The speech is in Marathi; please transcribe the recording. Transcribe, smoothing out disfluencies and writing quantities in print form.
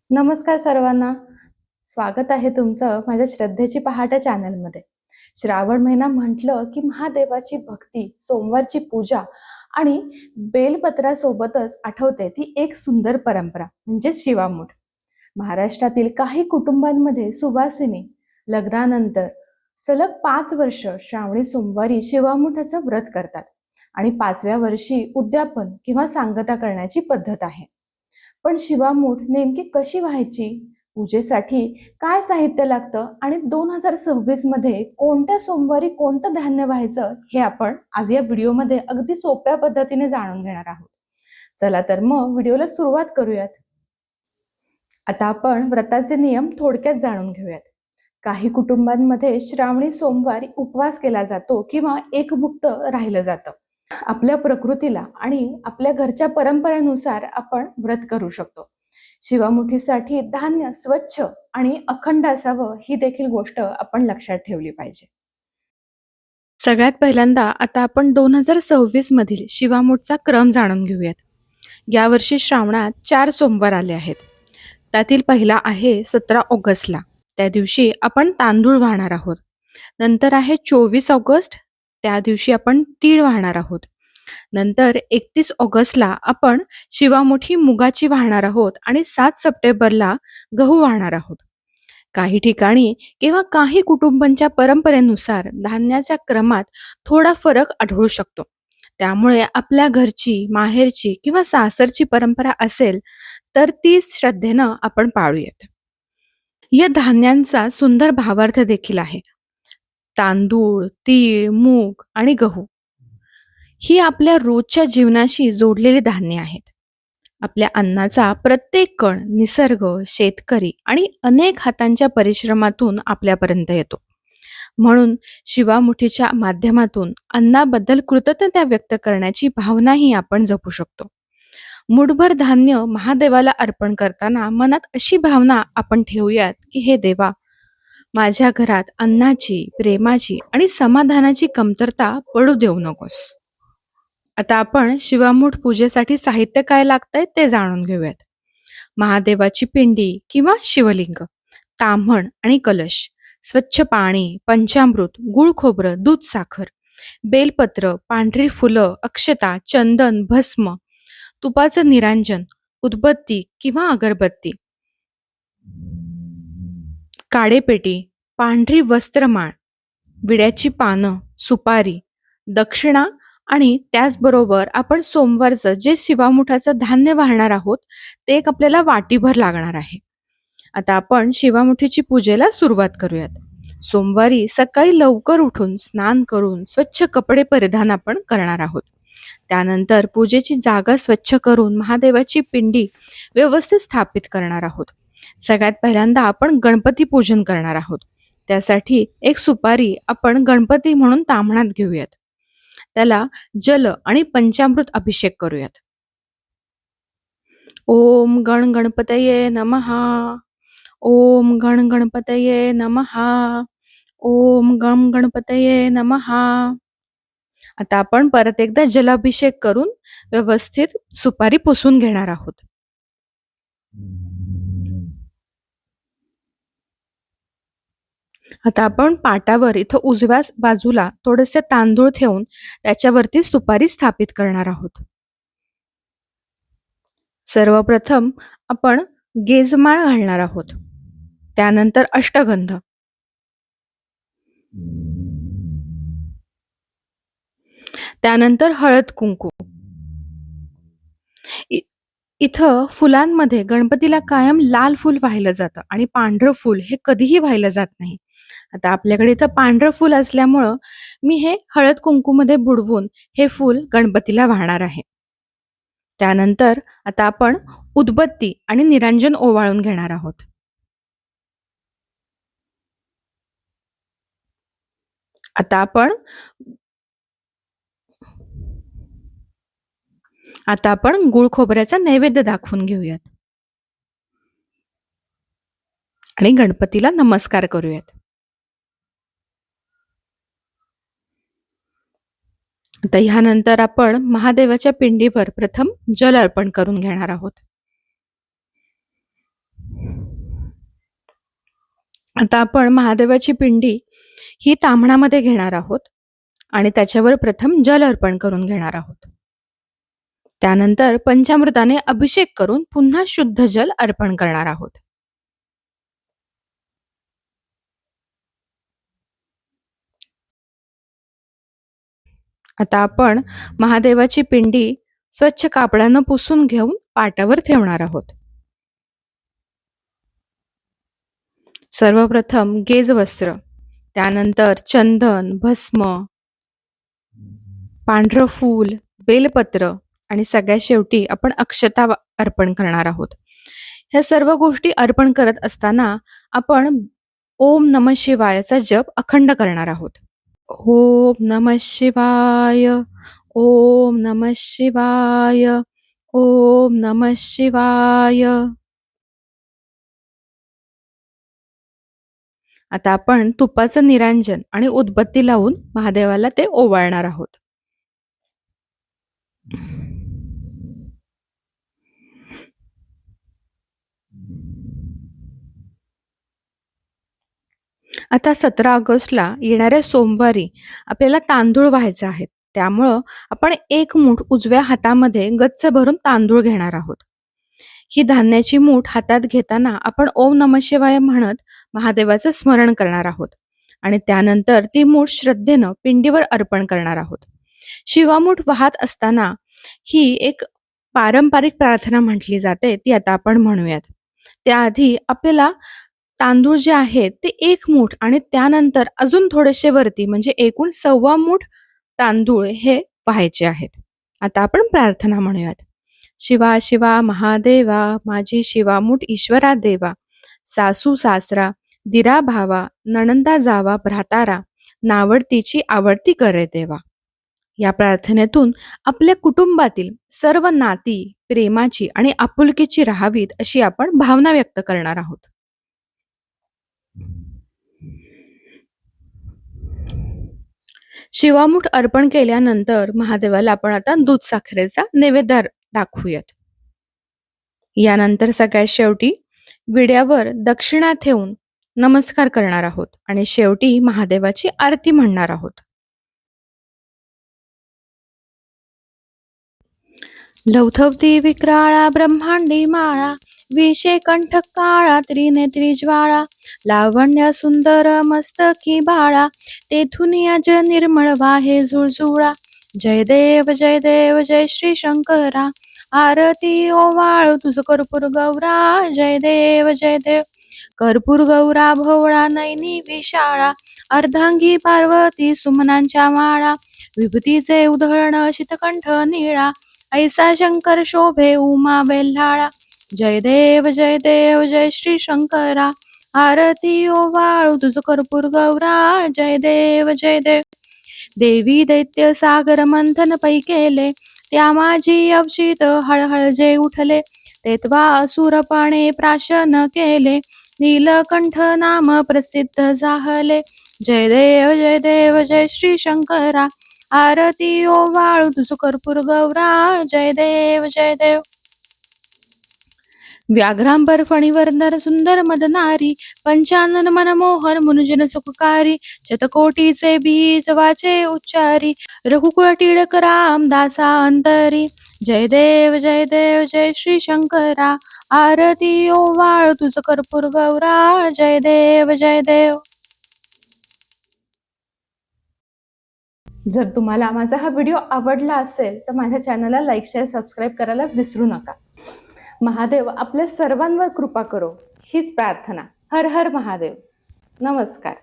नमस्कार सर्वांना. स्वागत आहे तुमचं माझ्या श्रद्धेची पहाट चॅनलमध्ये. श्रावण महिना म्हटलं की महादेवाची भक्ती, सोमवारची पूजा आणि बेलपत्रासोबतच आठवते ती एक सुंदर परंपरा म्हणजे शिवामूठ. महाराष्ट्रातील काही कुटुंबांमध्ये सुवासिनी लग्नानंतर सलग 5 वर्ष श्रावणी सोमवारी शिवामुठाचं व्रत करतात आणि 5व्या वर्षी उद्यापन किंवा सांगता करण्याची पद्धत आहे. पण शिवामूठ नेमकी कशी व्हायची? पूजेसाठी काय साहित्य लागतं आणि 2026 मध्ये कोणत्या सोमवारी कोणतं धान्य व्हायचं हे आपण आज या व्हिडिओमध्ये अगदी सोप्या पद्धतीने जाणून घेणार आहोत. चला तर मग व्हिडिओला सुरुवात करूयात. आता आपण व्रताचे नियम थोडक्यात जाणून घेऊयात. काही कुटुंबांमध्ये श्रावणी सोमवारी उपवास केला जातो किंवा एकभुक्त राहिलं जातं. आपल्या प्रकृतीला आणि आपल्या घरच्या परंपरेनुसार आपण व्रत करू शकतो. शिवामुठीसाठी धान्य स्वच्छ आणि अखंड असावं ही देखील गोष्ट आपण लक्षात ठेवली पाहिजे. सगळ्यात पहिल्यांदा आता आपण 2026 मधील शिवामूठचा क्रम जाणून घेऊयात. यावर्षी श्रावणात 4 सोमवार आले आहेत. त्यातील पहिला आहे 17 ऑगस्टला. त्या दिवशी आपण तांदूळ वाहणार आहोत. नंतर आहे 24 ऑगस्ट. त्या दिवशी आपण तीळ वाहणार आहोत. नंतर 31 ऑगस्टला आपण शिवामुठी मुगाची वाहणार आहोत आणि 7 सप्टेंबरला गहू वाहणार आहोत. काही ठिकाणी किंवा काही कुटुंबांच्या परंपरेनुसार धान्याच्या क्रमात थोडा फरक आढळू शकतो. त्यामुळे आपल्या घरची, माहेरची किंवा सासरची परंपरा असेल तर ती श्रद्धेनं आपण पाळूयात. या धान्यांचा सुंदर भावार्थ देखील आहे. तांदूळ, तीळ, मूग आणि गहू ही आपल्या रोजच्या जीवनाशी जोडलेली धान्य आहेत. आपल्या अन्नाचा प्रत्येक कण निसर्ग, शेतकरी आणि अनेक हातांच्या परिश्रमातून आपल्यापर्यंत येतो. म्हणून शिवामुठीच्या माध्यमातून अन्नाबद्दल कृतज्ञता व्यक्त करण्याची भावनाही आपण जपू शकतो. मुठभर धान्य महादेवाला अर्पण करताना मनात अशी भावना आपण ठेवूयात की हे देवा, माझ्या घरात अन्नाची, प्रेमाची आणि समाधानाची कमतरता पडू देऊ नकोस. आता आपण शिवामूठ पूजेसाठी साहित्य काय लागतंय ते जाणून घेऊयात. महादेवाची पिंडी किंवा शिवलिंग, ताम्हण आणि कलश, स्वच्छ पाणी, पंचामृत, गुळ खोबरं, दूध साखर, बेलपत्र, पांढरी फुलं, अक्षता, चंदन, भस्म, तुपाचं निरांजन, उदबत्ती किंवा अगरबत्ती, काडेपेटी, पांढरी वस्त्रमाळ, विड्याची पानं, सुपारी, दक्षिणा आणि त्याचबरोबर आपण सोमवारचं जे शिवामुठाचं धान्य वाहणार आहोत ते एक आपल्याला वाटीभर लागणार आहे. आता आपण शिवामुठीची पूजेला सुरुवात करूयात. सोमवारी सकाळी लवकर उठून स्नान करून स्वच्छ कपडे परिधान आपण करणार आहोत. त्यानंतर पूजेची जागा स्वच्छ करून महादेवाची पिंडी व्यवस्थित स्थापित करणार आहोत. सगळ्यात पहिल्यांदा आपण गणपती पूजन करणार आहोत. त्यासाठी एक सुपारी आपण गणपती म्हणून ताम्हणात घेऊयात. त्याला जल आणि पंचामृत अभिषेक करूयात. ओम गण गणपतये नमः. ओम गण गणपतये नमः. ओम गण गणपतये नमः. आता आपण परत एकदा जलाभिषेक करून व्यवस्थित सुपारी पुसून घेणार आहोत. आता आपण पाटावर इथं उजव्या बाजूला थोडेसे तांदूळ ठेवून त्याच्यावरती सुपारी स्थापित करणार आहोत. सर्वप्रथम आपण गेजमाळ घालणार आहोत. त्यानंतर अष्टगंध, त्यानंतर हळद कुंकू. इथं फुलांमध्ये गणपतीला कायम लाल फूल वाहिलं जातं आणि पांढरं फूल हे कधीही वाहिलं जात नाही. आता आपल्याकडे इथं पांढरं फूल असल्यामुळं मी हे हळद कुंकूमध्ये बुडवून हे फूल गणपतीला वाहणार आहे. त्यानंतर आता आपण उदबत्ती आणि निरांजन ओवाळून घेणार आहोत. आता आपण गुळ खोबऱ्याचा नैवेद्य दाखवून घेऊयात आणि गणपतीला नमस्कार करूयात. आता ह्यानंतर आपण महादेवाच्या पिंडीवर प्रथम जल अर्पण करून घेणार आहोत. आता आपण महादेवाची पिंडी ही ताम्हणामध्ये घेणार आहोत आणि त्याच्यावर प्रथम जल अर्पण करून घेणार आहोत. त्यानंतर पंचामृताने अभिषेक करून पुन्हा शुद्ध जल अर्पण करणार आहोत. आता आपण महादेवाची पिंडी स्वच्छ कापडानं पुसून घेऊन पाटावर ठेवणार आहोत. सर्वप्रथम गेज वस्त्र, त्यानंतर चंदन, भस्म, पांढरं फूल, बेलपत्र आणि सगळ्यात शेवटी आपण अक्षता अर्पण करणार आहोत. ह्या सर्व गोष्टी अर्पण करत असताना आपण ओम नमः शिवायचा जप अखंड करणार आहोत. ओम नमः शिवाय, ओम नमः शिवाय, ओम नमः शिवाय. आता आपण तुपाचं निरांजन आणि उदबत्ती लावून महादेवाला ते ओवाळणार आहोत. आता 17 ऑगस्टला येणाऱ्या सोमवारी आपल्याला तांदूळ व्हायचे आहेत. त्यामुळं आपण 1 मूठ उजव्या हातामध्ये गच्च भरून तांदूळ घेणार आहोत. ही धान्याची मूठ हातात घेताना आपण ओम नमः शिवाय म्हणत महादेवाचं स्मरण करणार आहोत आणि त्यानंतर ती मूठ श्रद्धेनं पिंडीवर अर्पण करणार आहोत. शिवामूठ वाहत असताना ही एक पारंपरिक प्रार्थना म्हटली जाते, ती आता आपण म्हणूयात. त्याआधी आपल्याला तांदूळ जे आहेत ते 1 मूठ आणि त्यानंतर अजून थोडेसे वरती म्हणजे एकूण 1.25 मूठ तांदूळ हे व्हायचे आहेत. आता आपण प्रार्थना म्हणूयात. शिवा शिवा महादेवा, माझी शिवामूठ ईश्वरा देवा, सासू सासरा, दिरा भावा, नणंदा जावा भ्रातारा, नावडतीची आवडती करे देवा. या प्रार्थनेतून आपल्या कुटुंबातील सर्व नाती प्रेमाची आणि आपुलकीची राहावीत अशी आपण भावना व्यक्त करणार आहोत. शिवामूठ अर्पण केल्यानंतर महादेवाला आपण आता दूध साखरेचा नैवेद्य दाखवूयात. यानंतर सगळ्यात शेवटी विड्यावर दक्षिणा ठेवून नमस्कार करणार आहोत आणि शेवटी महादेवाची आरती म्हणणार आहोत. लौथवती विक्राळा ब्रह्मांडी माळा, विषे कंठ काळा त्रिनेत्री ज्वाळा, लावण्य सुंदर मस्तकी बाळा, तेथून जळ निर्मळ वाहे झुळझुळा. जय देव जय श्री शंकरा, आरती ओवाळ तुझ कर्पूर गौरा. जय देव कर्पूर गौरा भोवळा नैनी विशाळा, अर्धांगी पार्वती सुमनांच्या माळा, विभूतीचे उधळण शीतकंठ निळा, ऐसा शंकर शोभे उमा बेल्हाळा. जय देव जय श्री शंकरा, आरती ओवाळू तुझ कर्पूर गौरा. जय देव देवी दैत्य सागर मंथन पै केले, त्या माझी अवचित हळहळ जे उठले, तेत्वा असुरपणे प्राशन केले, नीलकंठ नाम प्रसिद्ध झाले. जय देव जय श्री शंकरा, आरती ओवाळू तुझ कर्पूर गौरा. जय देव व्याघ्रांबर फणीवर नर सुंदर मदनारी, पंचानन मनमोहन मुनुजन सुखकारी, शतकोटीचे बीज वाचे उच्चारी, रघुकुळ टिळक राम दासा अंतरी. जय देव जय श्री शंकरा, आरती ओवाळ तुझ कर्पूर गौरा. जय देव जर तुम्हाला माझा हा व्हिडिओ आवडला असेल तर माझ्या चॅनलला लाईक शेअर सबस्क्राईब करायला विसरू नका. महादेव आपल्या सर्वांवर कृपा करो हीच प्रार्थना. हर हर महादेव. नमस्कार.